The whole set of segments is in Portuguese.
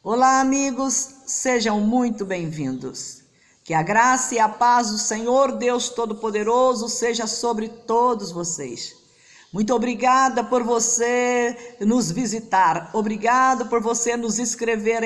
Olá, amigos, sejam muito bem-vindos. Que a graça e a paz do Senhor Deus Todo-Poderoso seja sobre todos vocês. Muito obrigada por você nos visitar. Obrigado por você nos inscrever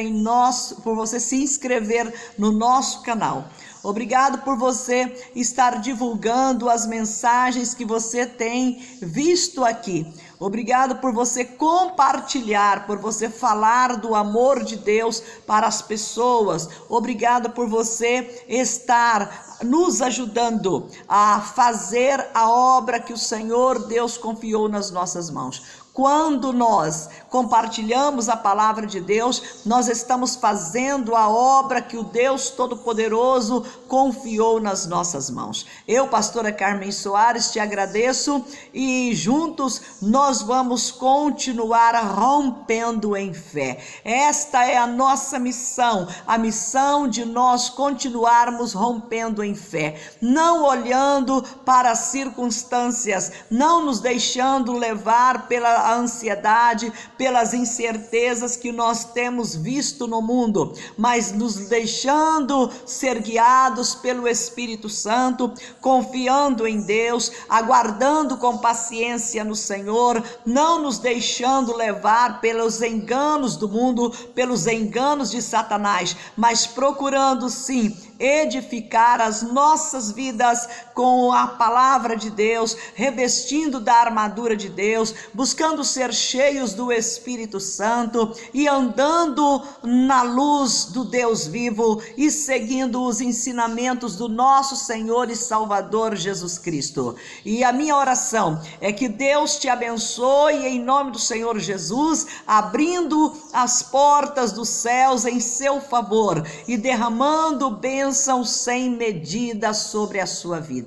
por você se inscrever no nosso canal. Obrigado por você estar divulgando as mensagens que você tem visto aqui. Obrigado por você compartilhar, por você falar do amor de Deus para as pessoas. Obrigado por você estar nos ajudando a fazer a obra que o Senhor Deus confiou nas nossas mãos. Quando nós compartilhamos a palavra de Deus, nós estamos fazendo a obra que o Deus Todo-Poderoso confiou nas nossas mãos. Eu, pastora Carmen Soares, te agradeço e juntos nós vamos continuar rompendo em fé. Esta é a nossa missão, a missão de nós continuarmos rompendo em fé, não olhando para as circunstâncias, não nos deixando levar pela ansiedade, pelas incertezas que nós temos visto no mundo, mas nos deixando ser guiados pelo Espírito Santo, confiando em Deus, aguardando com paciência no Senhor, não nos deixando levar pelos enganos do mundo, pelos enganos de Satanás, mas procurando sim edificar as nossas vidas com a palavra de Deus, revestindo da armadura de Deus, buscando ser cheios do Espírito Santo e andando na luz do Deus vivo e seguindo os ensinamentos do nosso Senhor e Salvador Jesus Cristo. E a minha oração é que Deus te abençoe em nome do Senhor Jesus, abrindo as portas dos céus em seu favor e derramando bênçãos sem medida sobre a sua vida.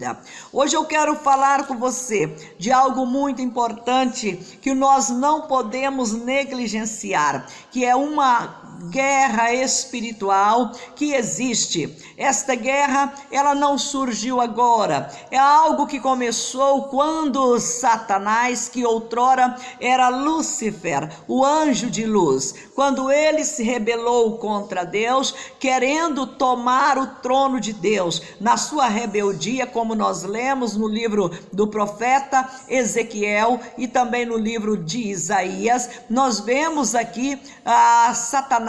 Hoje eu quero falar com você de algo muito importante que nós não podemos negligenciar, que é uma guerra espiritual que existe. Esta guerra, ela não surgiu agora, é algo que começou quando Satanás, que outrora era Lúcifer, o anjo de luz, quando ele se rebelou contra Deus, querendo tomar o trono de Deus, na sua rebeldia, como nós lemos no livro do profeta Ezequiel e também no livro de Isaías, nós vemos aqui a Satanás,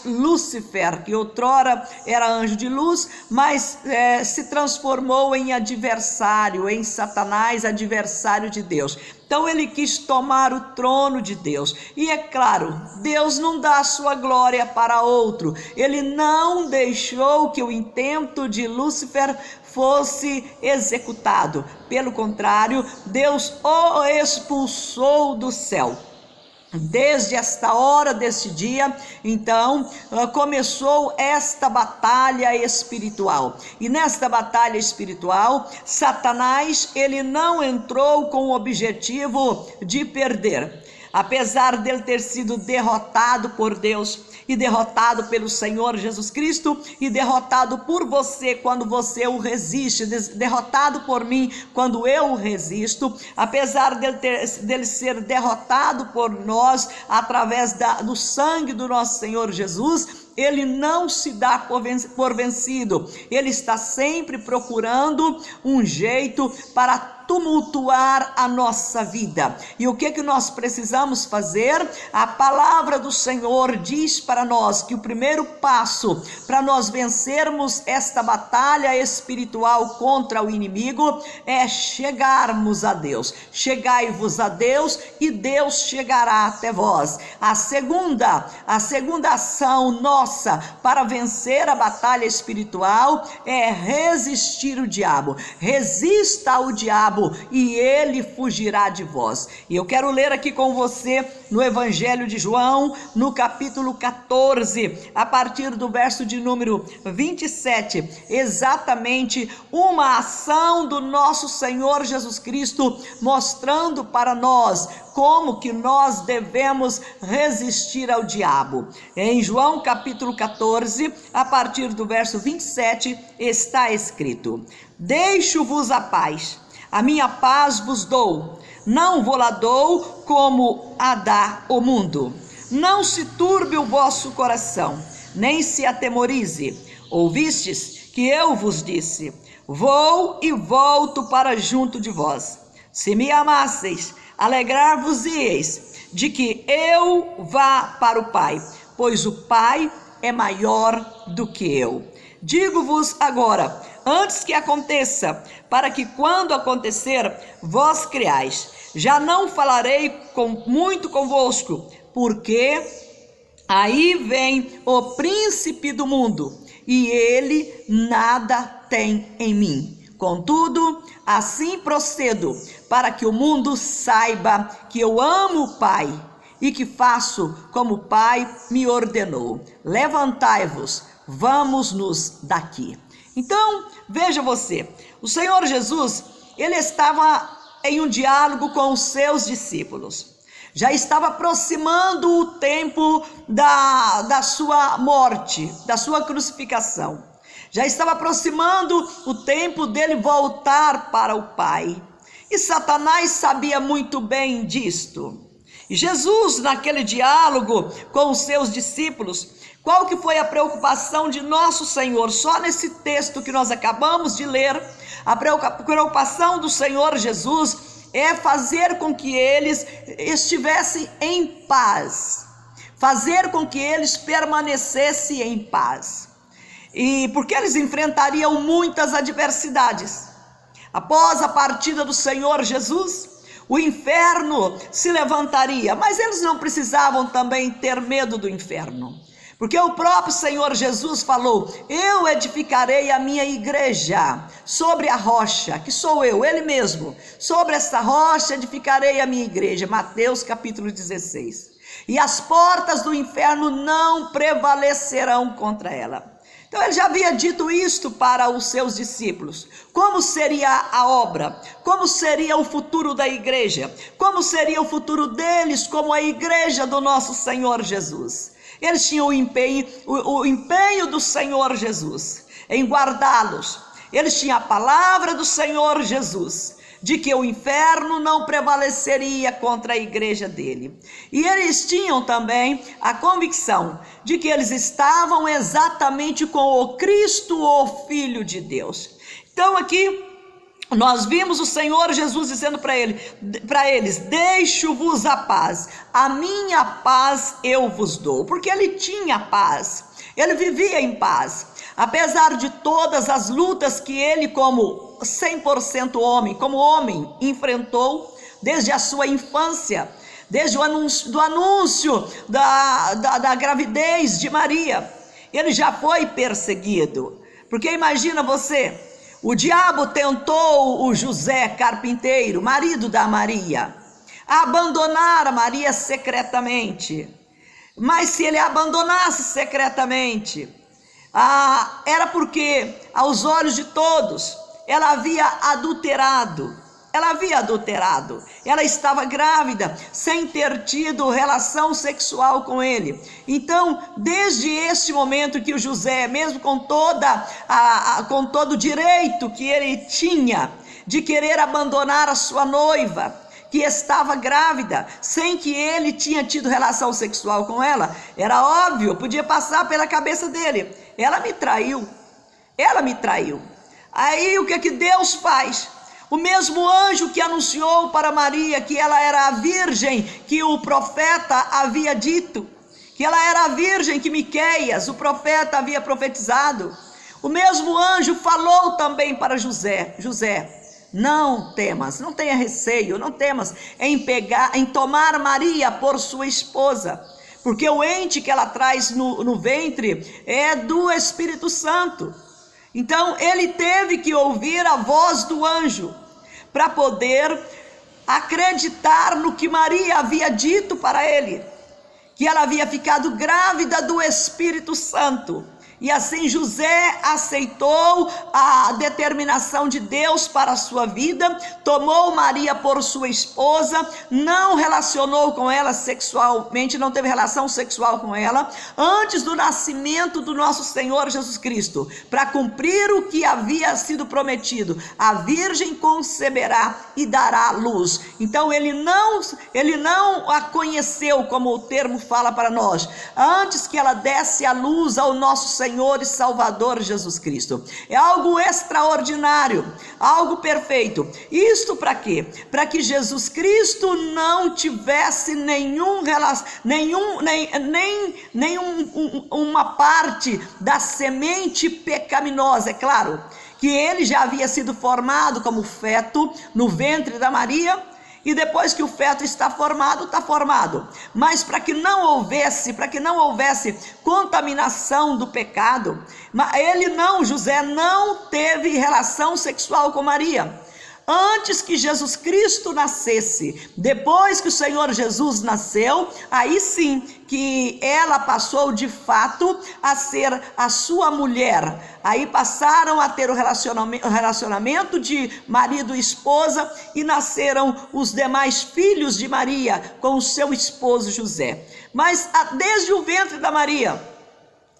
Lúcifer, que outrora era anjo de luz, mas se transformou em adversário, em Satanás, adversário de Deus. Então ele quis tomar o trono de Deus. E é claro, Deus não dá a sua glória para outro. Ele não deixou que o intento de Lúcifer fosse executado. Pelo contrário, Deus o expulsou do céu. Desde esta hora, deste dia, então, começou esta batalha espiritual. E nesta batalha espiritual, Satanás, ele não entrou com o objetivo de perder. Apesar dele ter sido derrotado por Deus e derrotado pelo Senhor Jesus Cristo e derrotado por você quando você o resiste, derrotado por mim quando eu o resisto, apesar dele ser derrotado por nós através do sangue do nosso Senhor Jesus, ele não se dá por vencido. Ele está sempre procurando um jeito para tumultuar a nossa vida. E o que nós precisamos fazer? A palavra do Senhor diz para nós que o primeiro passo para nós vencermos esta batalha espiritual contra o inimigo é chegarmos a Deus. Chegai-vos a Deus e Deus chegará até vós. A segunda ação nossa para vencer a batalha espiritual é resistir o diabo. Resista ao diabo e ele fugirá de vós. E eu quero ler aqui com você no Evangelho de João, no capítulo 14, a partir do verso de número 27, exatamente uma ação do nosso Senhor Jesus Cristo, mostrando para nós como que nós devemos resistir ao diabo. Em João capítulo 14, a partir do verso 27, está escrito: deixo-vos a paz, a minha paz vos dou, não vou lá dou como a dá o mundo. não se turbe o vosso coração, nem se atemorize. Ouvistes que eu vos disse: vou e volto para junto de vós. Se me amasseis, alegrar-vos-ieis de que eu vá para o Pai, pois o Pai é maior do que eu. Digo-vos agora, antes que aconteça, para que quando acontecer, vós creais. Já não falarei muito convosco, porque aí vem o príncipe do mundo, e ele nada tem em mim. Contudo, assim procedo, para que o mundo saiba que eu amo o Pai, e que faço como o Pai me ordenou. Levantai-vos, vamos-nos daqui. Então, veja você, o Senhor Jesus, ele estava em um diálogo com os seus discípulos. Já estava aproximando o tempo da sua morte, da sua crucificação. Já estava aproximando o tempo dele voltar para o Pai. E Satanás sabia muito bem disto. E Jesus, naquele diálogo com os seus discípulos, qual que foi a preocupação de nosso Senhor? Só nesse texto que nós acabamos de ler, a preocupação do Senhor Jesus é fazer com que eles estivessem em paz, fazer com que eles permanecessem em paz. E porque eles enfrentariam muitas adversidades. Após a partida do Senhor Jesus, o inferno se levantaria, mas eles não precisavam também ter medo do inferno, porque o próprio Senhor Jesus falou: eu edificarei a minha igreja sobre a rocha, que sou eu, ele mesmo. Sobre essa rocha edificarei a minha igreja. Mateus capítulo 16. E as portas do inferno não prevalecerão contra ela. Então ele já havia dito isto para os seus discípulos. Como seria a obra? Como seria o futuro da igreja? Como seria o futuro deles como a igreja do nosso Senhor Jesus? Eles tinham o empenho do Senhor Jesus em guardá-los. Eles tinham a palavra do Senhor Jesus, de que o inferno não prevaleceria contra a igreja dele. E eles tinham também a convicção de que eles estavam exatamente com o Cristo, o Filho de Deus. Então aqui nós vimos o Senhor Jesus dizendo para eles: deixo-vos a paz, a minha paz eu vos dou. Porque ele tinha paz, ele vivia em paz, apesar de todas as lutas que ele, como 100% homem, como homem, enfrentou desde a sua infância, desde o anúncio da gravidez de Maria. Ele já foi perseguido, porque imagina você, o diabo tentou o José carpinteiro, marido da Maria, a abandonar a Maria secretamente. Mas se ele abandonasse secretamente, era porque aos olhos de todos ela havia adulterado. Ela estava grávida sem ter tido relação sexual com ele. Então, desde este momento que o José, mesmo com todo o direito que ele tinha de querer abandonar a sua noiva, que estava grávida, sem que ele tinha tido relação sexual com ela, era óbvio, podia passar pela cabeça dele: ela me traiu. Aí o que Deus faz? O mesmo anjo que anunciou para Maria que ela era a virgem que o profeta havia dito, que ela era a virgem que Miqueias, o profeta, havia profetizado, o mesmo anjo falou também para José: José, não temas, não tenha receio, não temas em tomar Maria por sua esposa, porque o ente que ela traz no ventre é do Espírito Santo. Então ele teve que ouvir a voz do anjo para poder acreditar no que Maria havia dito para ele, que ela havia ficado grávida do Espírito Santo. E assim José aceitou a determinação de Deus para a sua vida, tomou Maria por sua esposa, não relacionou com ela sexualmente, não teve relação sexual com ela, antes do nascimento do nosso Senhor Jesus Cristo, para cumprir o que havia sido prometido: a virgem conceberá e dará luz. Então ele não a conheceu, como o termo fala para nós, antes que ela desse a luz ao nosso Senhor e Salvador Jesus Cristo. É algo extraordinário, algo perfeito. Isto para quê? Para que Jesus Cristo não tivesse uma parte da semente pecaminosa. É claro que ele já havia sido formado como feto no ventre da Maria, e depois que o feto está formado. Mas para que não houvesse contaminação do pecado, José não teve relação sexual com Maria. Antes que Jesus Cristo nascesse, depois que o Senhor Jesus nasceu, aí sim que ela passou de fato a ser a sua mulher. Aí passaram a ter o relacionamento de marido e esposa, e nasceram os demais filhos de Maria com o seu esposo José. Mas desde o ventre da Maria,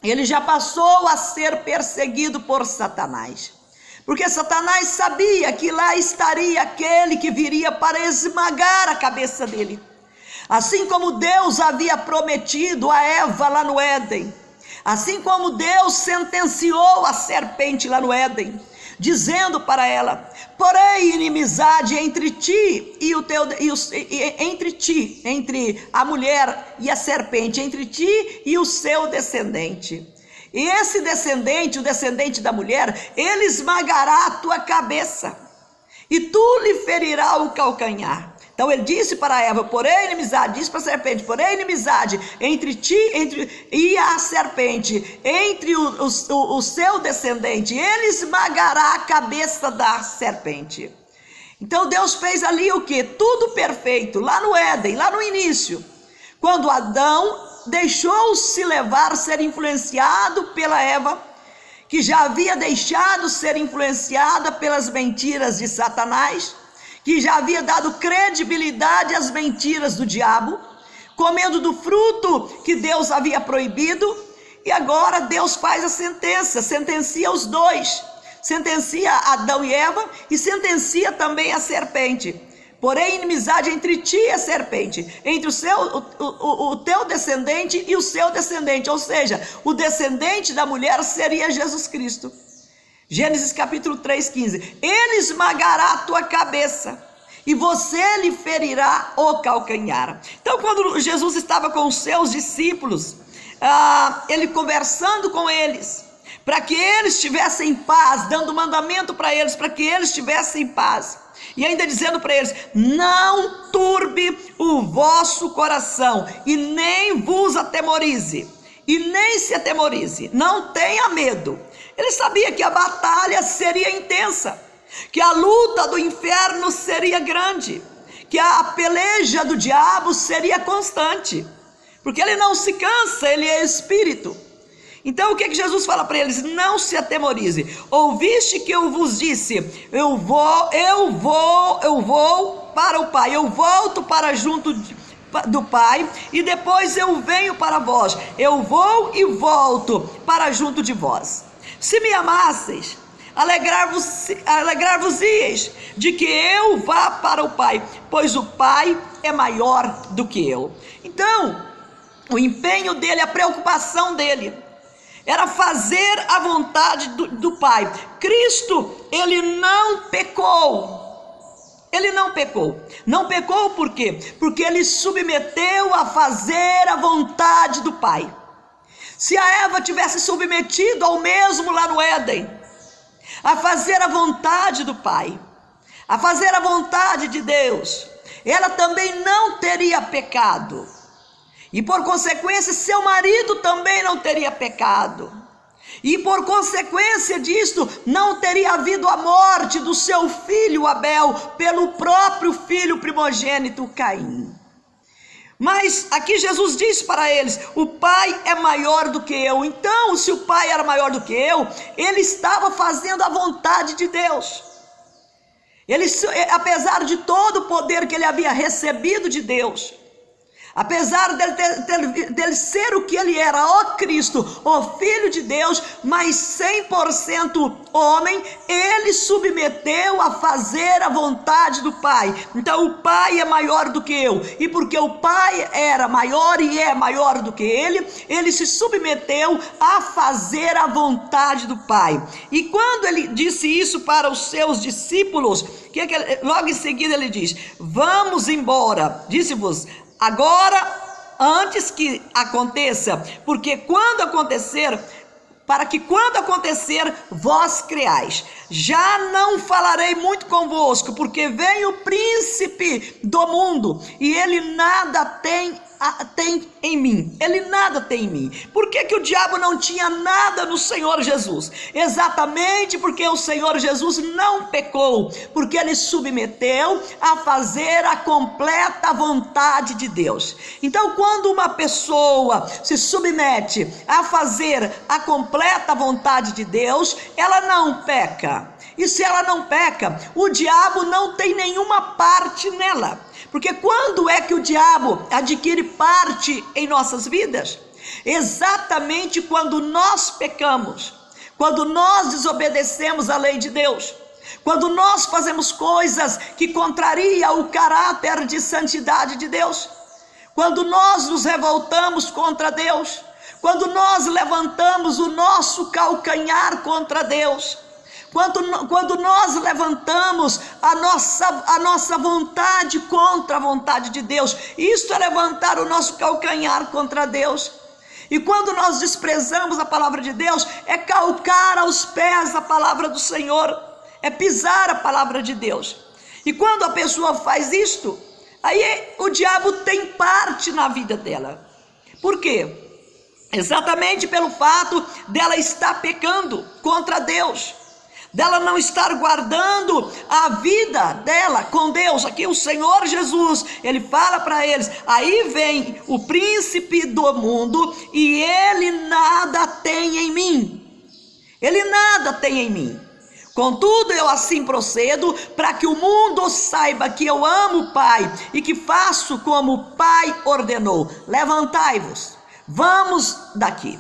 ele já passou a ser perseguido por Satanás. Porque Satanás sabia que lá estaria aquele que viria para esmagar a cabeça dele. Assim como Deus havia prometido a Eva lá no Éden. Assim como Deus sentenciou a serpente lá no Éden, dizendo para ela: porém inimizade entre ti entre a mulher e a serpente, entre ti e o seu descendente. E esse descendente, o descendente da mulher, ele esmagará a tua cabeça, e tu lhe ferirá o calcanhar. Então ele disse para Eva: porém inimizade, disse para a serpente: porém inimizade entre ti e a serpente, entre o seu descendente, ele esmagará a cabeça da serpente. Então Deus fez ali o que? Tudo perfeito, lá no Éden, lá no início, quando Adão deixou-se levar, ser influenciado pela Eva, que já havia deixado ser influenciada pelas mentiras de Satanás, que já havia dado credibilidade às mentiras do diabo, comendo do fruto que Deus havia proibido. E agora Deus faz a sentencia os dois, sentencia Adão e Eva, e sentencia também a serpente. Porém inimizade entre ti e a serpente, entre o teu descendente e o seu descendente, ou seja, o descendente da mulher seria Jesus Cristo. Gênesis capítulo 3:15, ele esmagará a tua cabeça e você lhe ferirá o calcanhar. Então quando Jesus estava com os seus discípulos, ele conversando com eles, para que eles tivessem paz, dando mandamento para eles, para que eles tivessem paz, e ainda dizendo para eles: não turbe o vosso coração, e nem vos atemorize, e nem se atemorize, não tenha medo. Ele sabia que a batalha seria intensa, que a luta do inferno seria grande, que a peleja do diabo seria constante, porque ele não se cansa, ele é espírito. Então o que Jesus fala para eles? Não se atemorize. Ouviste que eu vos disse: eu vou para o Pai, eu volto para junto do Pai, e depois eu venho para vós. Eu vou e volto para junto de vós. Se me amasseis, alegrar-vos-eis de que eu vá para o Pai, pois o Pai é maior do que eu. Então o empenho dele, a preocupação dele, era fazer a vontade do Pai. Cristo, ele não pecou. Ele não pecou. Não pecou por quê? Porque ele submeteu a fazer a vontade do Pai. Se a Eva tivesse submetido ao mesmo lá no Éden, a fazer a vontade do Pai, a fazer a vontade de Deus, ela também não teria pecado. E por consequência, seu marido também não teria pecado. E por consequência disto, não teria havido a morte do seu filho Abel pelo próprio filho primogênito Caim. Mas aqui Jesus disse para eles: o Pai é maior do que eu. Então, se o Pai era maior do que eu, ele estava fazendo a vontade de Deus. Ele, apesar de todo o poder que ele havia recebido de Deus, apesar dele ser o que ele era, o Cristo, o Filho de Deus, mas 100% homem, ele submeteu a fazer a vontade do Pai. Então o Pai é maior do que eu, e porque o Pai era maior e é maior do que ele se submeteu a fazer a vontade do Pai. E quando ele disse isso para os seus discípulos, logo em seguida ele diz: vamos embora, disse-vos agora, antes que aconteça, porque quando acontecer, para que quando acontecer, vós creais. Já não falarei muito convosco, porque vem o príncipe do mundo, e ele nada tem em mim. Ele nada tem em mim. Por que o diabo não tinha nada no Senhor Jesus? Exatamente porque o Senhor Jesus não pecou, porque ele submeteu a fazer a completa vontade de Deus. Então, quando uma pessoa se submete a fazer a completa vontade de Deus, ela não peca. E se ela não peca, o diabo não tem nenhuma parte nela. Porque quando é que o diabo adquire parte em nossas vidas? Exatamente quando nós pecamos, quando nós desobedecemos a lei de Deus, quando nós fazemos coisas que contrariam o caráter de santidade de Deus, quando nós nos revoltamos contra Deus, quando nós levantamos o nosso calcanhar contra Deus, quando nós levantamos a nossa vontade contra a vontade de Deus. Isto é levantar o nosso calcanhar contra Deus. E quando nós desprezamos a palavra de Deus, é calcar aos pés a palavra do Senhor, é pisar a palavra de Deus. E quando a pessoa faz isto, aí o diabo tem parte na vida dela. Por quê? Exatamente pelo fato dela estar pecando contra Deus, dela não estar guardando a vida dela com Deus. Aqui o Senhor Jesus, ele fala para eles: aí vem o príncipe do mundo e ele nada tem em mim. Ele nada tem em mim. Contudo, eu assim procedo, para que o mundo saiba que eu amo o Pai e que faço como o Pai ordenou. Levantai-vos, vamos daqui.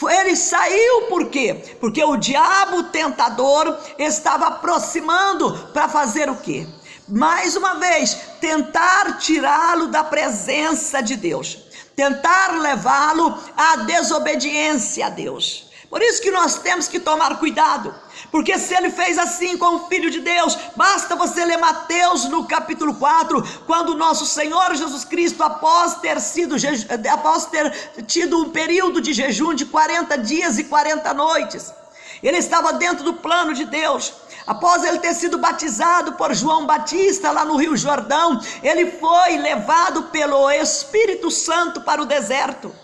Ele saiu por quê? Porque o diabo tentador estava aproximando para fazer o quê? Mais uma vez, tentar tirá-lo da presença de Deus, tentar levá-lo à desobediência a Deus. Por isso que nós temos que tomar cuidado, porque se ele fez assim com o Filho de Deus, basta você ler Mateus no capítulo 4, quando o nosso Senhor Jesus Cristo, após ter tido um período de jejum de 40 dias e 40 noites, ele estava dentro do plano de Deus. Após ele ter sido batizado por João Batista lá no Rio Jordão, ele foi levado pelo Espírito Santo para o deserto,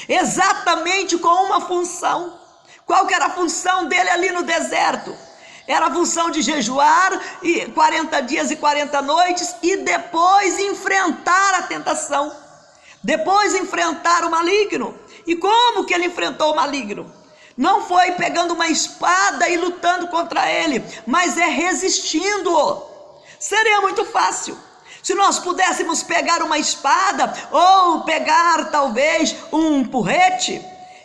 exatamente com uma função. Qual que era a função dele ali no deserto? Era a função de jejuar 40 dias e 40 noites e depois enfrentar a tentação, depois enfrentar o maligno. E como que ele enfrentou o maligno? Não foi pegando uma espada e lutando contra ele, mas é resistindo-o. Seria muito fácil se nós pudéssemos pegar uma espada ou pegar talvez um porrete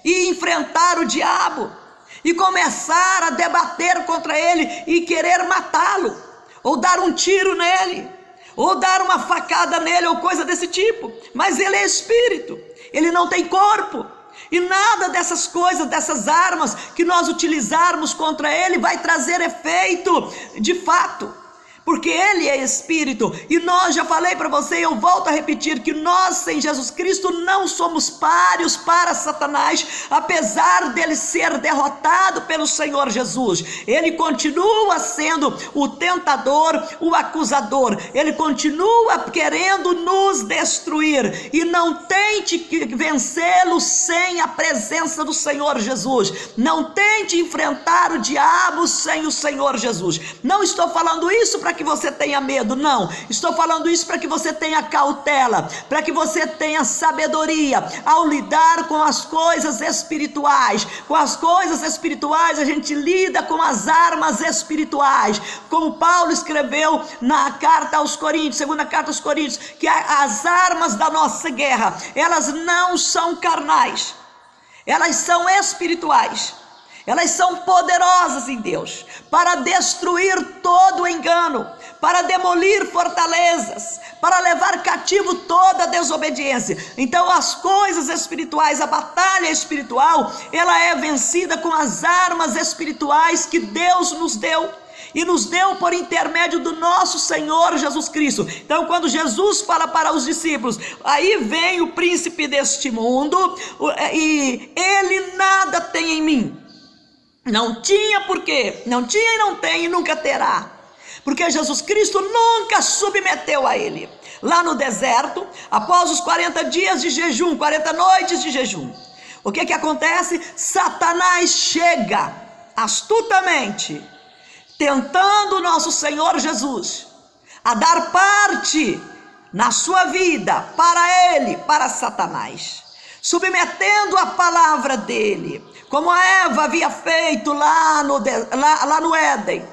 e enfrentar o diabo e começar a debater contra ele e querer matá-lo, ou dar um tiro nele, ou dar uma facada nele, ou coisa desse tipo. Mas ele é espírito, ele não tem corpo, e nada dessas coisas, dessas armas que nós utilizarmos contra ele vai trazer efeito de fato, porque ele é espírito. E nós, já falei para você, eu volto a repetir, que nós sem Jesus Cristo não somos páreos para Satanás, apesar dele ser derrotado pelo Senhor Jesus. Ele continua sendo o tentador, o acusador, ele continua querendo nos destruir, e não tente vencê-lo sem a presença do Senhor Jesus. Não tente enfrentar o diabo sem o Senhor Jesus. Não estou falando isso para que você tenha medo, não. Estou falando isso para que você tenha cautela, para que você tenha sabedoria ao lidar com as coisas espirituais. Com as coisas espirituais a gente lida com as armas espirituais, como Paulo escreveu na carta aos Coríntios, segunda carta aos Coríntios, que as armas da nossa guerra, elas não são carnais, elas são espirituais. Elas são poderosas em Deus para destruir todo engano, para demolir fortalezas, para levar cativo toda desobediência. Então as coisas espirituais, a batalha espiritual, ela é vencida com as armas espirituais que Deus nos deu. E nos deu por intermédio do nosso Senhor Jesus Cristo. Então quando Jesus fala para os discípulos, aí vem o príncipe deste mundo e ele nada tem em mim. Não tinha porquê, não tinha e não tem e nunca terá, porque Jesus Cristo nunca submeteu a ele. Lá no deserto, após os 40 dias de jejum, 40 noites de jejum, o que acontece? Satanás chega astutamente, tentando o nosso Senhor Jesus a dar parte na sua vida para ele, para Satanás, submetendo a palavra dele, como a Eva havia feito lá no Éden,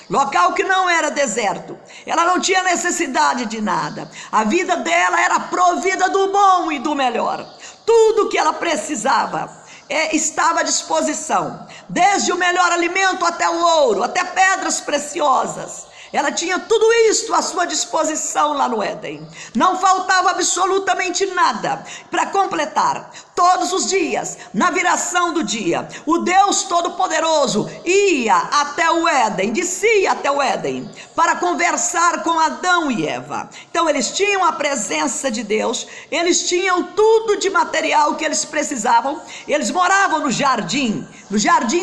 local que não era deserto. Ela não tinha necessidade de nada, a vida dela era provida do bom e do melhor. Tudo que ela precisava estava à disposição, desde o melhor alimento até o ouro, até pedras preciosas. Ela tinha tudo isto à sua disposição lá no Éden. Não faltava absolutamente nada para completar. Todos os dias, na viração do dia, o Deus Todo-Poderoso ia até o Éden, descia até o Éden, para conversar com Adão e Eva. Então eles tinham a presença de Deus, eles tinham tudo de material que eles precisavam. Eles moravam no jardim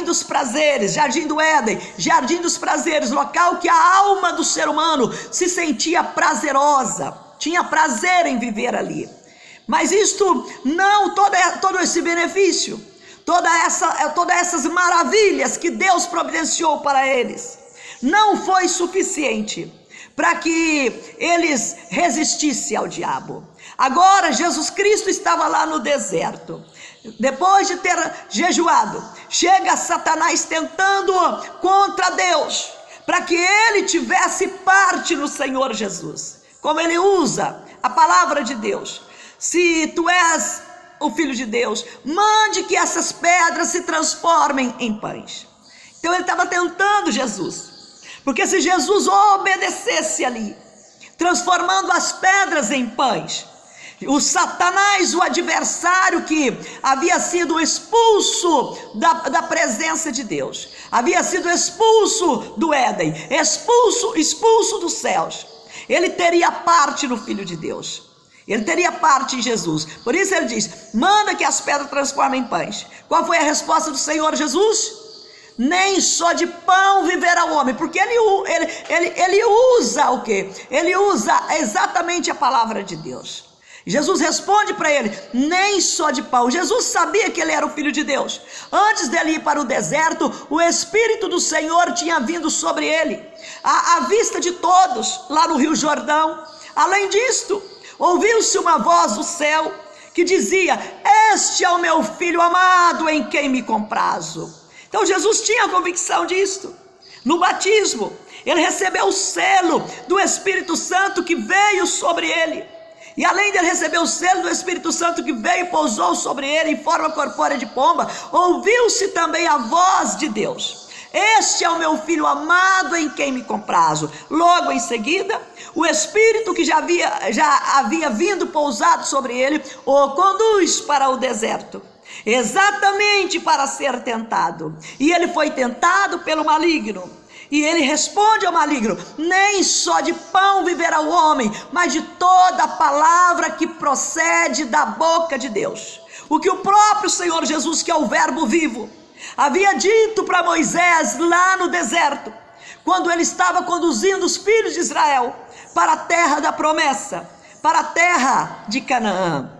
dos prazeres, jardim do Éden, jardim dos prazeres, local que a alma do ser humano se sentia prazerosa, tinha prazer em viver ali. Mas isto não, todo esse benefício, todas essas maravilhas que Deus providenciou para eles, não foi suficiente para que eles resistissem ao diabo. Agora Jesus Cristo estava lá no deserto, depois de ter jejuado, chega Satanás tentando contra Deus, para que ele tivesse parte no Senhor Jesus. Como ele usa a palavra de Deus: se tu és o Filho de Deus, mande que essas pedras se transformem em pães. Então ele estava tentando Jesus, porque se Jesus obedecesse ali, transformando as pedras em pães, o Satanás, o adversário que havia sido expulso da presença de Deus, havia sido expulso do Éden, expulso dos céus, ele teria parte no Filho de Deus, ele teria parte em Jesus. Por isso ele diz: manda que as pedras transformem em pães. Qual foi a resposta do Senhor Jesus? Nem só de pão viverá o homem, porque ele usa o quê? Ele usa exatamente a palavra de Deus. Jesus responde para ele: nem só de pão. Jesus sabia que ele era o Filho de Deus. Antes dele ir para o deserto, o Espírito do Senhor tinha vindo sobre ele, à vista de todos, lá no Rio Jordão. Além disto, ouviu-se uma voz do céu que dizia: este é o meu Filho amado, em quem me comprazo. Então Jesus tinha a convicção disto. No batismo, ele recebeu o selo do Espírito Santo que veio sobre ele. E além de ele receber o selo do Espírito Santo que veio e pousou sobre ele em forma corpórea de pomba, ouviu-se também a voz de Deus: este é o meu Filho amado, em quem me comprazo. Logo em seguida, o Espírito que já havia vindo pousado sobre ele o conduz para o deserto, exatamente para ser tentado. E ele foi tentado pelo maligno. E ele responde ao maligno: nem só de pão viverá o homem, mas de toda a palavra que procede da boca de Deus. O que o próprio Senhor Jesus, que é o Verbo vivo, havia dito para Moisés lá no deserto, quando ele estava conduzindo os filhos de Israel para a terra da promessa, para a terra de Canaã.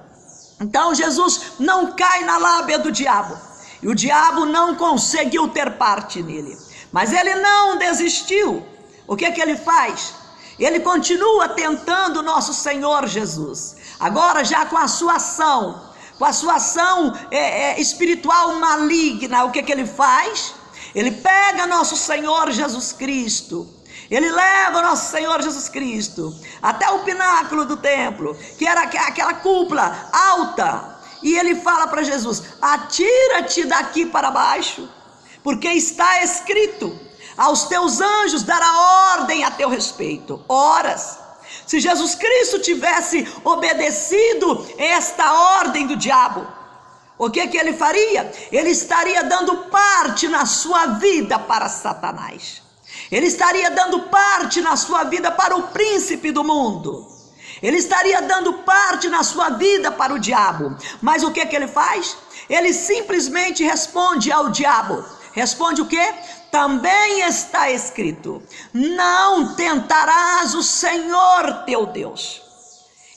Então Jesus não cai na lábia do diabo, e o diabo não conseguiu ter parte nele. Mas ele não desistiu. o que ele faz? Ele continua tentando o nosso Senhor Jesus, agora já com a sua ação, espiritual maligna. O que ele faz? Ele pega nosso Senhor Jesus Cristo, ele leva nosso Senhor Jesus Cristo até o pináculo do templo, que era aquela cúpula alta, e ele fala para Jesus: atira-te daqui para baixo, porque está escrito: aos teus anjos dará ordem a teu respeito. Horas, se Jesus Cristo tivesse obedecido esta ordem do diabo, o que ele faria? Ele estaria dando parte na sua vida para Satanás. Ele estaria dando parte na sua vida para o príncipe do mundo. Ele estaria dando parte na sua vida para o diabo. Mas o que ele faz? Ele simplesmente responde ao diabo. Responde o quê? Também está escrito: não tentarás o Senhor teu Deus.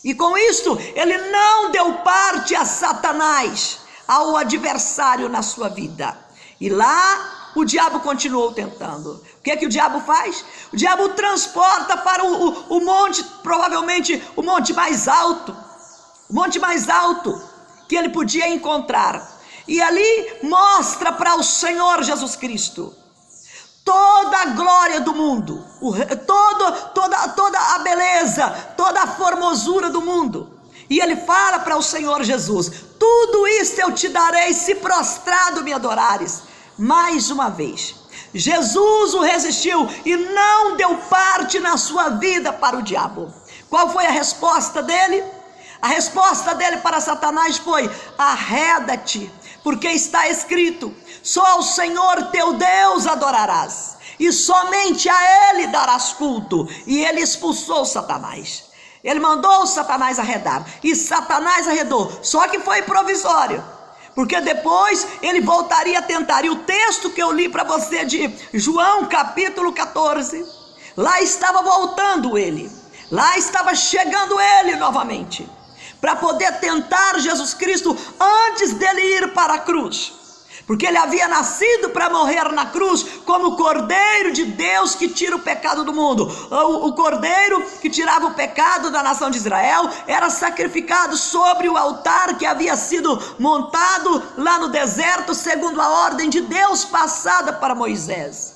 E com isto, ele não deu parte a Satanás, ao adversário na sua vida. E lá o diabo continuou tentando. O que o diabo faz? O diabo transporta para o monte, provavelmente o monte mais alto que ele podia encontrar. E ali mostra para o Senhor Jesus Cristo toda a glória do mundo, toda a beleza, toda a formosura do mundo. E ele fala para o Senhor Jesus: tudo isto eu te darei se prostrado me adorares. Mais uma vez, Jesus o resistiu e não deu parte na sua vida para o diabo. Qual foi a resposta dele? A resposta dele para Satanás foi: arreda-te, porque está escrito: só ao Senhor teu Deus adorarás, e somente a ele darás culto. E ele expulsou Satanás. Ele mandou Satanás arredar, e Satanás arredou, só que foi provisório, porque depois ele voltaria a tentar. E o texto que eu li para você de João capítulo 14, lá estava voltando ele, lá estava chegando ele novamente, para poder tentar Jesus Cristo antes dele ir para a cruz, porque ele havia nascido para morrer na cruz como o Cordeiro de Deus que tira o pecado do mundo. O Cordeiro que tirava o pecado da nação de Israel era sacrificado sobre o altar que havia sido montado lá no deserto, segundo a ordem de Deus passada para Moisés.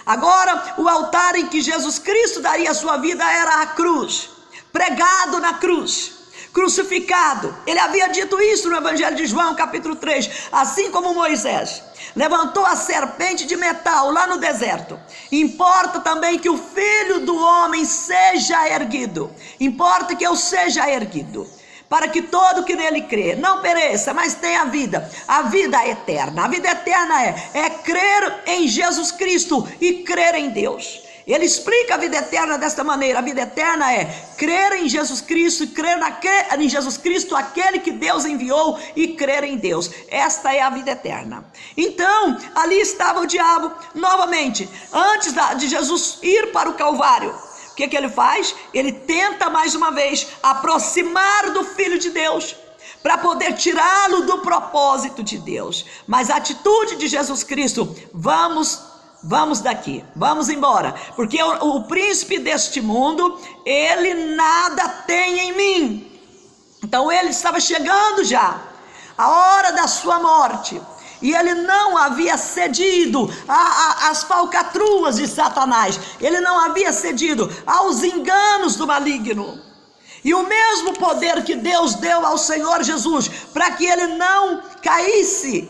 Agora, o altar em que Jesus Cristo daria a sua vida era a cruz, pregado na cruz, crucificado. Ele havia dito isso no Evangelho de João capítulo 3, assim como Moisés levantou a serpente de metal lá no deserto, importa também que o Filho do Homem seja erguido, importa que eu seja erguido, para que todo que nele crê não pereça, mas tenha a vida eterna. A vida eterna é crer em Jesus Cristo e crer em Deus. Ele explica a vida eterna desta maneira: a vida eterna é crer em Jesus Cristo e crer em Jesus Cristo, aquele que Deus enviou, e crer em Deus. Esta é a vida eterna. Então, ali estava o diabo novamente, antes de Jesus ir para o Calvário. O que ele faz? Ele tenta mais uma vez aproximar do Filho de Deus, para poder tirá-lo do propósito de Deus. Mas a atitude de Jesus Cristo: vamos daqui, vamos embora, porque o príncipe deste mundo, ele nada tem em mim. Então ele estava chegando já a hora da sua morte, e ele não havia cedido às falcatruas de Satanás, ele não havia cedido aos enganos do maligno. E o mesmo poder que Deus deu ao Senhor Jesus para que ele não caísse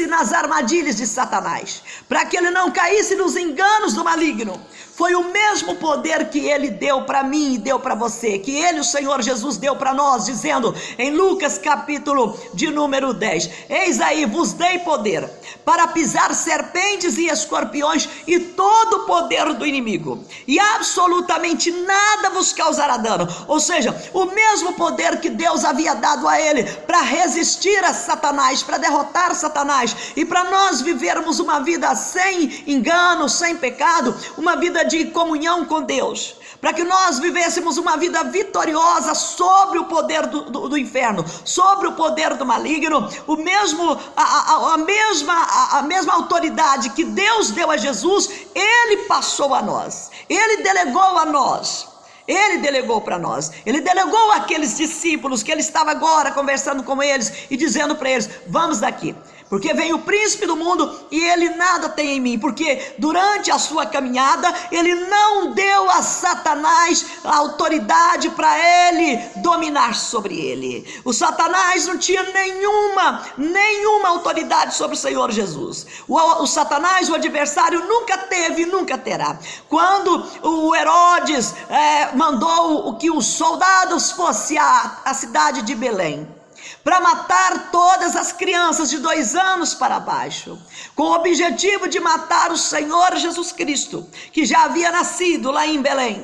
nas armadilhas de Satanás, para que ele não caísse nos enganos do maligno, foi o mesmo poder que ele deu para mim e deu para você, que ele, o Senhor Jesus, deu para nós, dizendo em Lucas capítulo de número 10: eis aí, vos dei poder para pisar serpentes e escorpiões e todo o poder do inimigo, e absolutamente nada vos causará dano. Ou seja, o mesmo poder que Deus havia dado a ele para resistir a Satanás, para derrotar Satanás, e para nós vivermos uma vida sem engano, sem pecado, uma vida de comunhão com Deus, para que nós vivêssemos uma vida vitoriosa sobre o poder do inferno, sobre o poder do maligno. A mesma autoridade que Deus deu a Jesus, Ele passou a nós, Ele delegou a nós. Ele delegou para nós, Ele delegou àqueles discípulos que Ele estava agora conversando com eles e dizendo para eles: vamos daqui, porque vem o príncipe do mundo e ele nada tem em mim, porque durante a sua caminhada ele não deu a Satanás a autoridade para ele dominar sobre ele. O Satanás não tinha nenhuma autoridade sobre o Senhor Jesus. O Satanás, o adversário, nunca teve e nunca terá. Quando o Herodes mandou que os soldados fossem à cidade de Belém para matar todas as crianças de 2 anos para baixo, com o objetivo de matar o Senhor Jesus Cristo, que já havia nascido lá em Belém.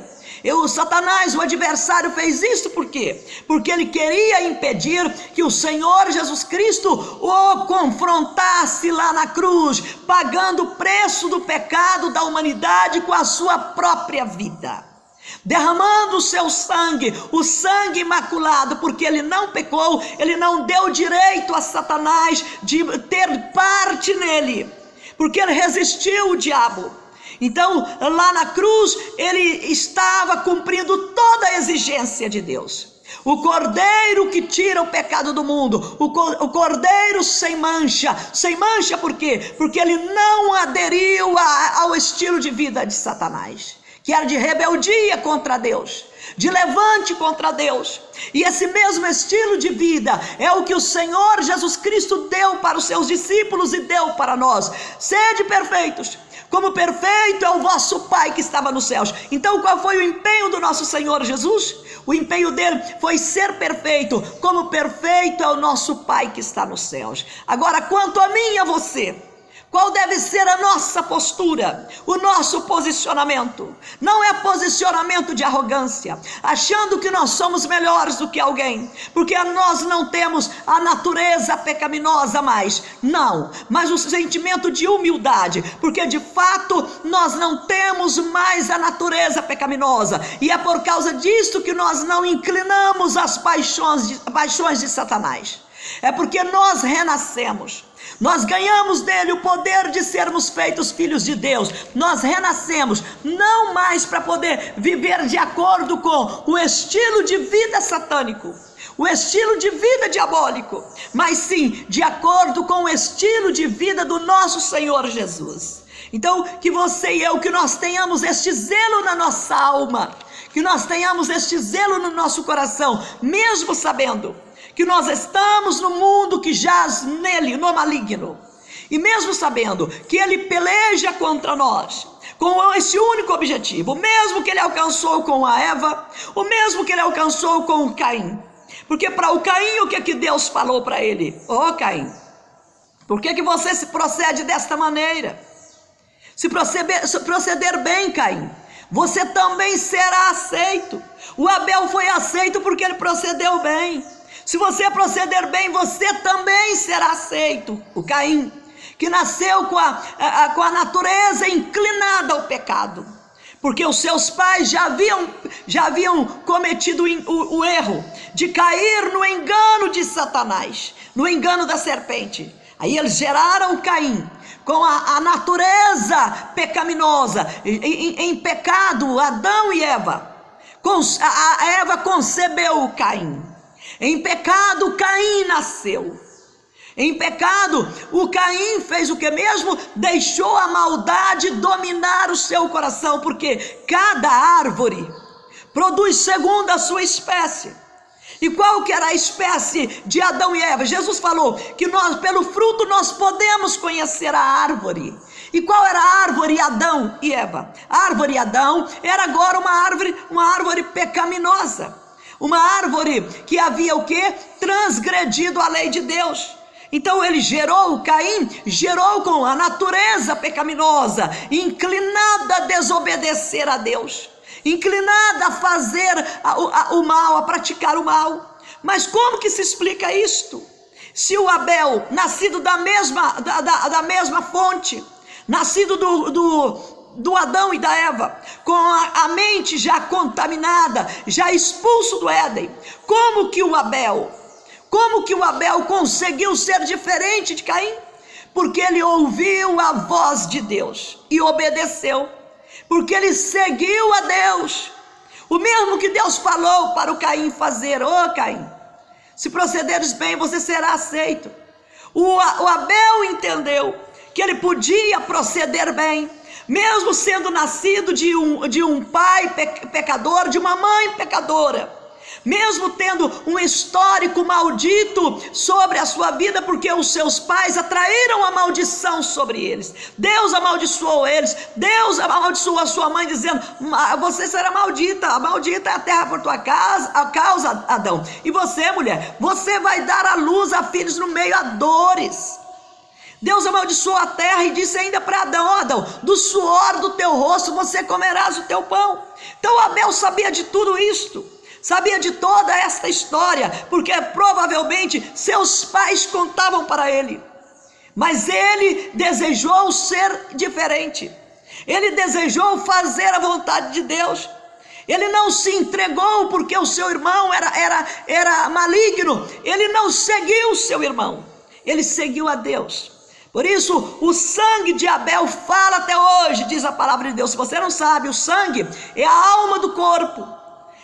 O Satanás, o adversário, fez isso por quê? Porque ele queria impedir que o Senhor Jesus Cristo o confrontasse lá na cruz, pagando o preço do pecado da humanidade com a sua própria vida, derramando o seu sangue, o sangue imaculado, porque ele não pecou, ele não deu direito a Satanás de ter parte nele, porque ele resistiu o diabo. Então, lá na cruz, ele estava cumprindo toda a exigência de Deus. O cordeiro que tira o pecado do mundo, o cordeiro sem mancha por quê? Porque ele não aderiu ao estilo de vida de Satanás, que era de rebeldia contra Deus, de levante contra Deus. E esse mesmo estilo de vida é o que o Senhor Jesus Cristo deu para os seus discípulos e deu para nós: sede perfeitos, como perfeito é o vosso Pai que estava nos céus. Então, qual foi o empenho do nosso Senhor Jesus? O empenho dele foi ser perfeito, como perfeito é o nosso Pai que está nos céus. Agora, quanto a mim e a você, qual deve ser a nossa postura, o nosso posicionamento? Não é posicionamento de arrogância, achando que nós somos melhores do que alguém, porque nós não temos a natureza pecaminosa mais. Não, mas o sentimento de humildade, porque de fato nós não temos mais a natureza pecaminosa, e é por causa disso que nós não inclinamos às paixões de Satanás. É porque nós renascemos. Nós ganhamos dele o poder de sermos feitos filhos de Deus. Nós renascemos, não mais para poder viver de acordo com o estilo de vida satânico, o estilo de vida diabólico, mas sim de acordo com o estilo de vida do nosso Senhor Jesus. Então, que você e eu, que nós tenhamos este zelo na nossa alma, que nós tenhamos este zelo no nosso coração, mesmo sabendo que nós estamos no mundo que jaz nele, no maligno, e mesmo sabendo que ele peleja contra nós, com esse único objetivo, o mesmo que ele alcançou com a Eva, o mesmo que ele alcançou com o Caim. Porque para o Caim, o que é que Deus falou para ele? Ô Caim, por que você se procede desta maneira? Se proceder bem, Caim, você também será aceito. O Abel foi aceito porque ele procedeu bem. Se você proceder bem, você também será aceito. O Caim, que nasceu com a natureza inclinada ao pecado, porque os seus pais já haviam cometido o erro de cair no engano de Satanás, no engano da serpente. Aí eles geraram Caim com a natureza pecaminosa, em pecado, Adão e Eva. A Eva concebeu o Caim. Em pecado, Caim nasceu. Em pecado, o Caim fez o que mesmo? Deixou a maldade dominar o seu coração, porque cada árvore produz segundo a sua espécie. E qual que era a espécie de Adão e Eva? Jesus falou que nós, pelo fruto, nós podemos conhecer a árvore. E qual era a árvore Adão e Eva? A árvore Adão era agora uma árvore pecaminosa. Uma árvore que havia o quê? Transgredido a lei de Deus. Então ele gerou, o Caim gerou com a natureza pecaminosa, inclinada a desobedecer a Deus, inclinada a fazer o mal, a praticar o mal. Mas como que se explica isto? Se o Abel, nascido da mesma fonte, nascido do Adão e da Eva, com a mente já contaminada, já expulso do Éden, como que o Abel conseguiu ser diferente de Caim? Porque ele ouviu a voz de Deus e obedeceu, porque ele seguiu a Deus, o mesmo que Deus falou para o Caim fazer. Ô Caim, se procederes bem, você será aceito. O Abel entendeu que ele podia proceder bem, mesmo sendo nascido de um pai pecador, de uma mãe pecadora, mesmo tendo um histórico maldito sobre a sua vida, porque os seus pais atraíram a maldição sobre eles. Deus amaldiçoou eles, Deus amaldiçoou a sua mãe, dizendo: você será maldita, maldita é a terra por tua causa, Adão. E você, mulher, você vai dar à luz a filhos no meio a dores. Deus amaldiçoou a terra e disse ainda para Adão: ó Adão, do suor do teu rosto você comerás o teu pão. Então Abel sabia de tudo isto, sabia de toda esta história, porque provavelmente seus pais contavam para ele. Mas ele desejou ser diferente, ele desejou fazer a vontade de Deus. Ele não se entregou porque o seu irmão era maligno, ele não seguiu o seu irmão, ele seguiu a Deus. Por isso o sangue de Abel fala até hoje, diz a palavra de Deus. Se você não sabe, o sangue é a alma do corpo.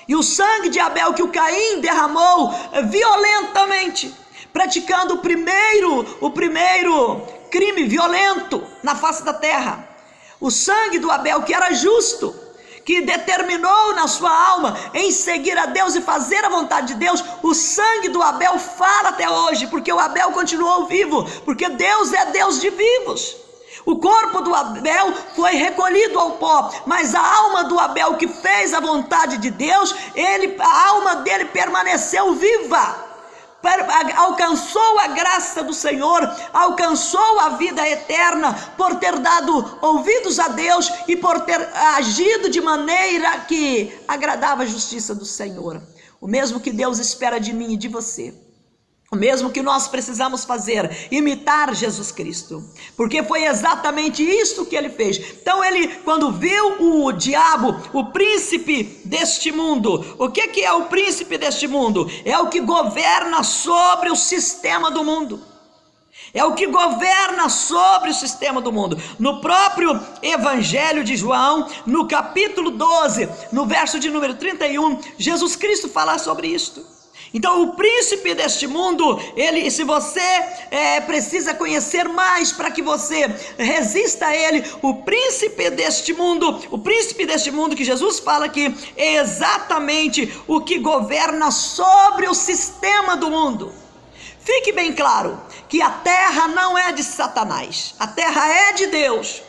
E o sangue de Abel que o Caim derramou violentamente, praticando o primeiro crime violento na face da terra. O sangue do Abel, que era justo, que determinou na sua alma em seguir a Deus e fazer a vontade de Deus, o sangue do Abel fala até hoje, porque o Abel continuou vivo, porque Deus é Deus de vivos. O corpo do Abel foi recolhido ao pó, mas a alma do Abel que fez a vontade de Deus, a alma dele permaneceu viva, alcançou a graça do Senhor, alcançou a vida eterna, por ter dado ouvidos a Deus e por ter agido de maneira que agradava a justiça do Senhor. O mesmo que Deus espera de mim e de você, o mesmo que nós precisamos fazer, imitar Jesus Cristo, porque foi exatamente isso que ele fez. Então ele, quando viu o diabo, o príncipe deste mundo, o que é o príncipe deste mundo? É o que governa sobre o sistema do mundo. É o que governa sobre o sistema do mundo. No próprio Evangelho de João, no capítulo 12, no verso de número 31, Jesus Cristo fala sobre isto. Então o príncipe deste mundo, se você precisa conhecer mais para que você resista a ele, o príncipe deste mundo que Jesus fala aqui, é exatamente o que governa sobre o sistema do mundo. Fique bem claro que a terra não é de Satanás, a terra é de Deus.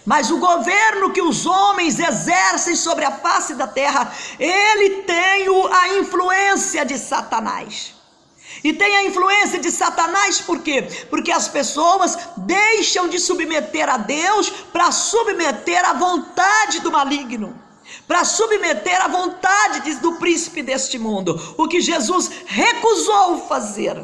Mas o governo que os homens exercem sobre a face da terra, ele tem a influência de Satanás. E tem a influência de Satanás por quê? Porque as pessoas deixam de submeter a Deus para submeter a vontade do maligno, para submeter a vontade do príncipe deste mundo, o que Jesus recusou fazer.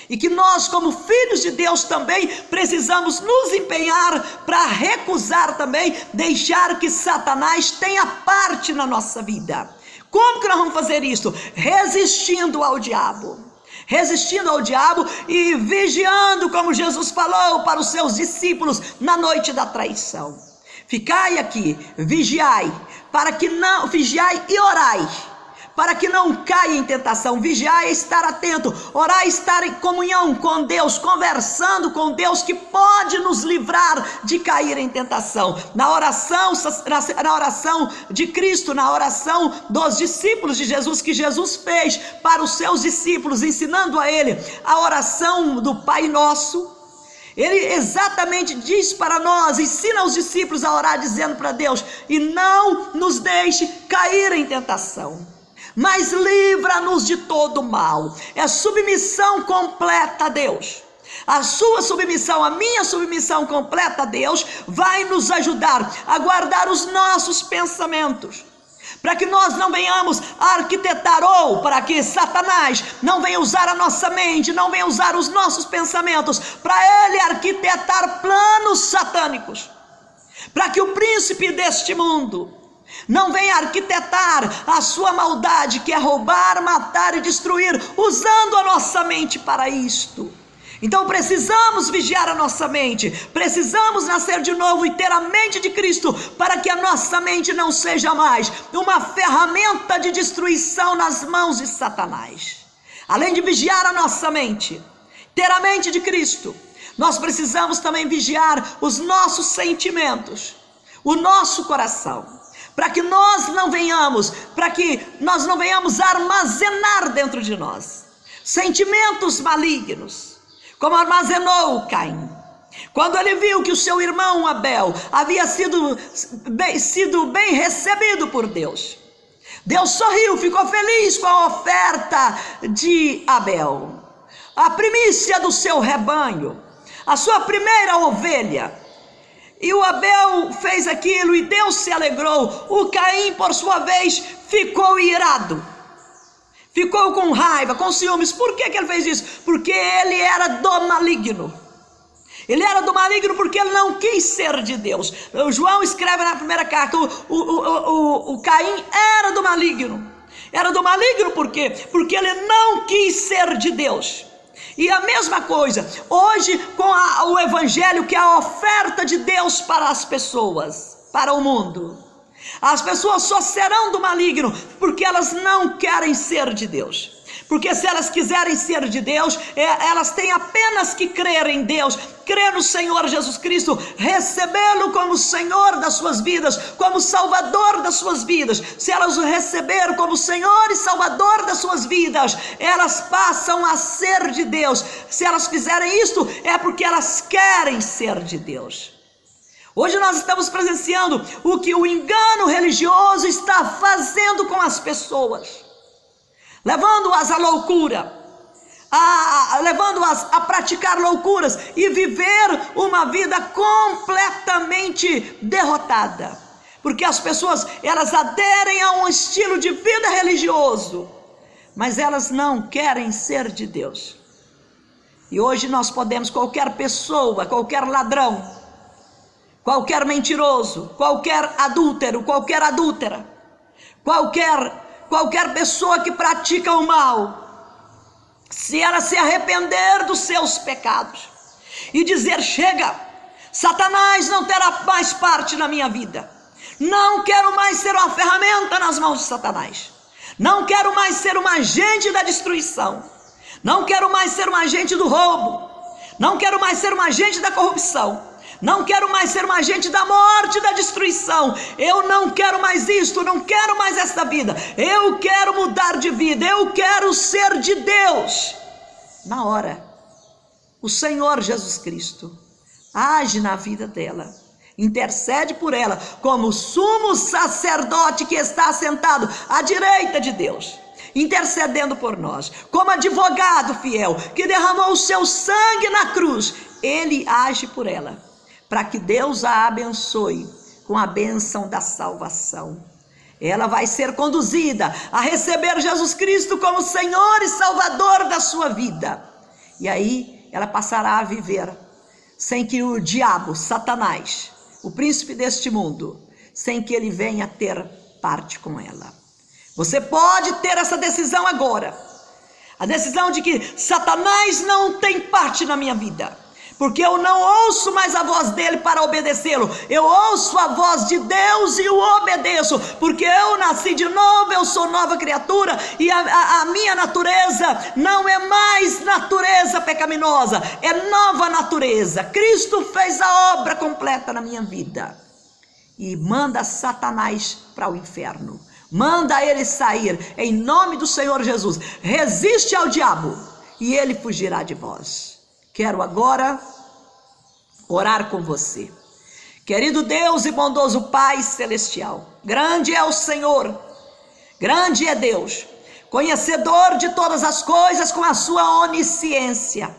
E que nós, como filhos de Deus, também precisamos nos empenhar para recusar também, deixar que Satanás tenha parte na nossa vida. Como que nós vamos fazer isso? Resistindo ao diabo. Resistindo ao diabo e vigiando, como Jesus falou para os seus discípulos na noite da traição. Ficai aqui, vigiai, vigiai e orai, para que não caia em tentação. Vigiar é estar atento, orar é estar em comunhão com Deus, conversando com Deus, que pode nos livrar de cair em tentação. Na oração de Cristo, na oração dos discípulos de Jesus, que Jesus fez para os seus discípulos, ensinando a ele a oração do Pai Nosso, ele exatamente diz para nós, ensina os discípulos a orar, dizendo para Deus: e não nos deixe cair em tentação, mas livra-nos de todo mal. É submissão completa a Deus. A sua submissão, a minha submissão completa a Deus vai nos ajudar a guardar os nossos pensamentos, para que nós não venhamos arquitetar, ou para que Satanás não venha usar a nossa mente, não venha usar os nossos pensamentos para ele arquitetar planos satânicos. para que o príncipe deste mundo não venha arquitetar a sua maldade, que é roubar, matar e destruir, usando a nossa mente para isto. Então precisamos vigiar a nossa mente, precisamos nascer de novo e ter a mente de Cristo, para que a nossa mente não seja mais uma ferramenta de destruição nas mãos de Satanás. Além de vigiar a nossa mente, ter a mente de Cristo, nós precisamos também vigiar os nossos sentimentos, o nosso coração, para que nós não venhamos armazenar dentro de nós sentimentos malignos, como armazenou Caim, quando ele viu que o seu irmão Abel havia sido bem recebido por Deus. Deus sorriu, ficou feliz com a oferta de Abel, a primícia do seu rebanho, a sua primeira ovelha. E o Abel fez aquilo e Deus se alegrou. O Caim, por sua vez, ficou irado, ficou com raiva, com ciúmes. Por que ele fez isso? Porque ele era do maligno. Ele era do maligno porque ele não quis ser de Deus. O João escreve na primeira carta, o Caim era do maligno. Era do maligno por quê? Porque ele não quis ser de Deus. E a mesma coisa, hoje com o evangelho, que é a oferta de Deus para as pessoas, para o mundo. As pessoas só serão do maligno porque elas não querem ser de Deus. Porque se elas quiserem ser de Deus, elas têm apenas que crer em Deus, crer no Senhor Jesus Cristo, recebê-lo como Senhor das suas vidas, como Salvador das suas vidas. Se elas o receberam como Senhor e Salvador das suas vidas, elas passam a ser de Deus. Se elas fizerem isto, é porque elas querem ser de Deus. Hoje nós estamos presenciando o que o engano religioso está fazendo com as pessoas, levando-as à loucura, levando-as a praticar loucuras e viver uma vida completamente derrotada, porque as pessoas, elas aderem a um estilo de vida religioso, mas elas não querem ser de Deus. E hoje nós podemos, qualquer pessoa, qualquer ladrão, qualquer mentiroso, qualquer adúltero, qualquer adúltera, qualquer pessoa que pratica o mal, se ela se arrepender dos seus pecados e dizer: chega, Satanás não terá mais parte na minha vida, não quero mais ser uma ferramenta nas mãos de Satanás, não quero mais ser um agente da destruição, não quero mais ser um agente do roubo, não quero mais ser um agente da corrupção, não quero mais ser um agente da morte e da destruição. Eu não quero mais isto, não quero mais esta vida. Eu quero mudar de vida, eu quero ser de Deus. Na hora, o Senhor Jesus Cristo age na vida dela, intercede por ela, como sumo sacerdote que está sentado à direita de Deus, intercedendo por nós, como advogado fiel que derramou o seu sangue na cruz. Ele age por ela, para que Deus a abençoe com a bênção da salvação. Ela vai ser conduzida a receber Jesus Cristo como Senhor e Salvador da sua vida. E aí ela passará a viver sem que o diabo, Satanás, o príncipe deste mundo, sem que ele venha ter parte com ela. Você pode ter essa decisão agora. A decisão de que Satanás não tem parte na minha vida, porque eu não ouço mais a voz dele para obedecê-lo. Eu ouço a voz de Deus e o obedeço, porque eu nasci de novo, eu sou nova criatura, e a minha natureza não é mais natureza pecaminosa, é nova natureza. Cristo fez a obra completa na minha vida. E manda Satanás para o inferno, manda ele sair, em nome do Senhor Jesus. Resiste ao diabo e ele fugirá de vós. Quero agora orar com você. Querido Deus e bondoso Pai Celestial, grande é o Senhor, grande é Deus, conhecedor de todas as coisas com a sua onisciência,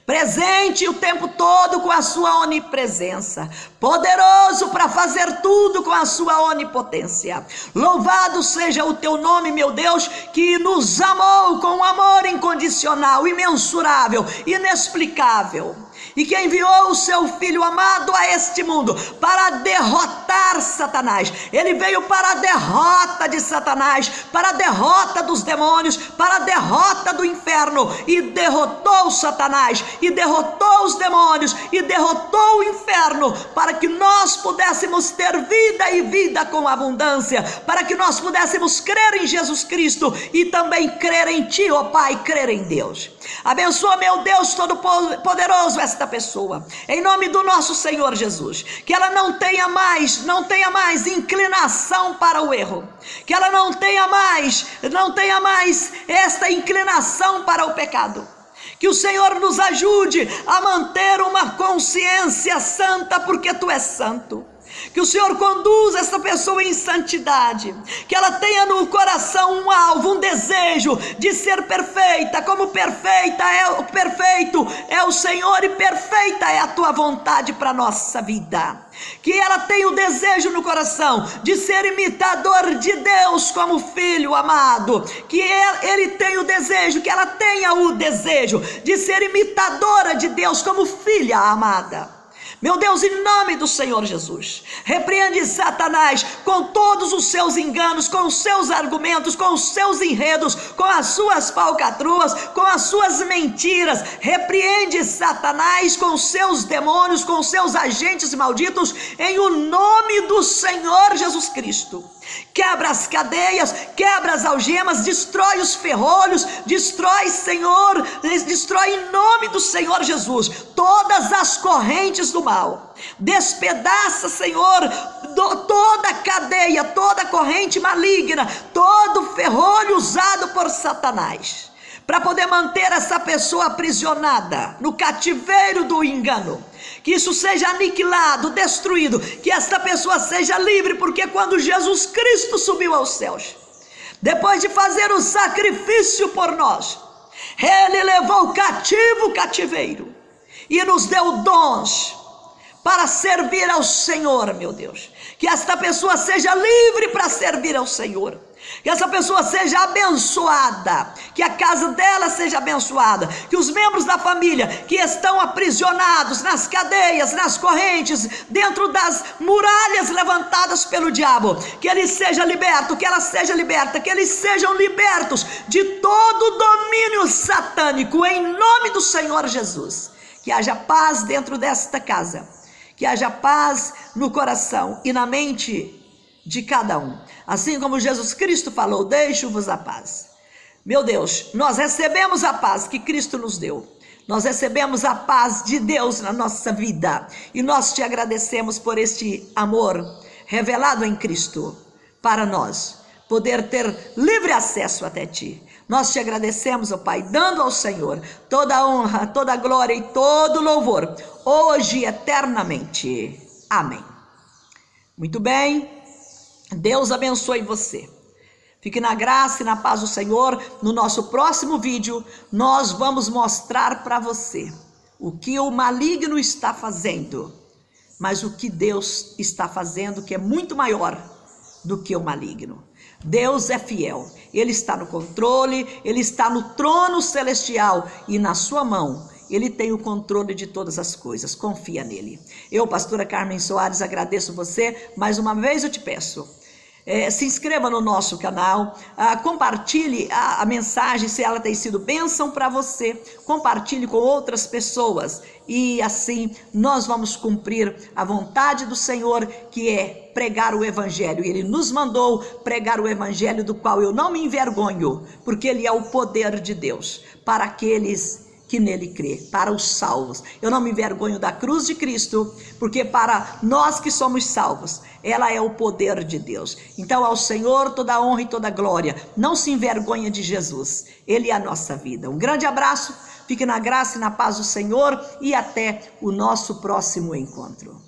presente o tempo todo com a sua onipresença, poderoso para fazer tudo com a sua onipotência. Louvado seja o teu nome, meu Deus, que nos amou com um amor incondicional, imensurável, inexplicável, e que enviou o seu Filho amado a este mundo para derrotar Satanás. Ele veio para a derrota de Satanás, para a derrota dos demônios, para a derrota do inferno, e derrotou Satanás, e derrotou os demônios, e derrotou o inferno, para que nós pudéssemos ter vida e vida com abundância, para que nós pudéssemos crer em Jesus Cristo e também crer em Ti, ó Pai, crer em Deus. Abençoa, meu Deus Todo-Poderoso, esta pessoa, em nome do nosso Senhor Jesus, que ela não tenha mais inclinação para o erro, que ela não tenha mais esta inclinação para o pecado. Que o Senhor nos ajude a manter uma consciência santa, porque Tu és santo. Que o Senhor conduza essa pessoa em santidade, que ela tenha no coração um alvo, um desejo de ser perfeita, como perfeito é o Senhor, e perfeita é a Tua vontade para a nossa vida. Que ela tenha o desejo no coração de ser imitador de Deus como filho amado, que ele tenha o desejo, que ela tenha o desejo de ser imitadora de Deus como filha amada. Meu Deus, em nome do Senhor Jesus, repreende Satanás com todos os seus enganos, com os seus argumentos, com os seus enredos, com as suas falcatruas, com as suas mentiras. Repreende Satanás com os seus demônios, com os seus agentes malditos, em o nome do Senhor Jesus Cristo. Quebra as cadeias, quebra as algemas, destrói os ferrolhos, destrói, Senhor, destrói em nome do Senhor Jesus todas as correntes do mal. Despedaça, Senhor, toda cadeia, toda corrente maligna, todo ferrolho usado por Satanás, para poder manter essa pessoa aprisionada no cativeiro do engano. Que isso seja aniquilado, destruído, que esta pessoa seja livre, porque quando Jesus Cristo subiu aos céus, depois de fazer o sacrifício por nós, Ele levou cativo o cativeiro e nos deu dons para servir ao Senhor, meu Deus. Que esta pessoa seja livre para servir ao Senhor, que essa pessoa seja abençoada, que a casa dela seja abençoada, que os membros da família que estão aprisionados nas cadeias, nas correntes, dentro das muralhas levantadas pelo diabo, que ele seja liberto, que ela seja liberta, que eles sejam libertos de todo domínio satânico, em nome do Senhor Jesus. Que haja paz dentro desta casa, que haja paz no coração e na mente de cada um, assim como Jesus Cristo falou: deixo-vos a paz. Meu Deus, nós recebemos a paz que Cristo nos deu, nós recebemos a paz de Deus na nossa vida, e nós Te agradecemos por este amor revelado em Cristo, para nós poder ter livre acesso até Ti. Nós Te agradecemos, ó Pai, dando ao Senhor toda a honra, toda a glória e todo o louvor, hoje e eternamente. Amém. Muito bem, Deus abençoe você. Fique na graça e na paz do Senhor. No nosso próximo vídeo, nós vamos mostrar para você o que o maligno está fazendo, mas o que Deus está fazendo, que é muito maior do que o maligno. Deus é fiel, Ele está no controle, Ele está no trono celestial, e na sua mão Ele tem o controle de todas as coisas. Confia nele. Eu, pastora Carmen Soares, agradeço você. Mais uma vez eu te peço, se inscreva no nosso canal, compartilhe a mensagem, se ela tem sido bênção para você, compartilhe com outras pessoas, e assim nós vamos cumprir a vontade do Senhor, que é pregar o Evangelho. Ele nos mandou pregar o Evangelho, do qual eu não me envergonho, porque ele é o poder de Deus para aqueles que nele crê, para os salvos. Eu não me envergonho da cruz de Cristo, porque para nós que somos salvos, ela é o poder de Deus. Então, ao Senhor toda a honra e toda a glória. Não se envergonha de Jesus, Ele é a nossa vida. Um grande abraço, fique na graça e na paz do Senhor, e até o nosso próximo encontro.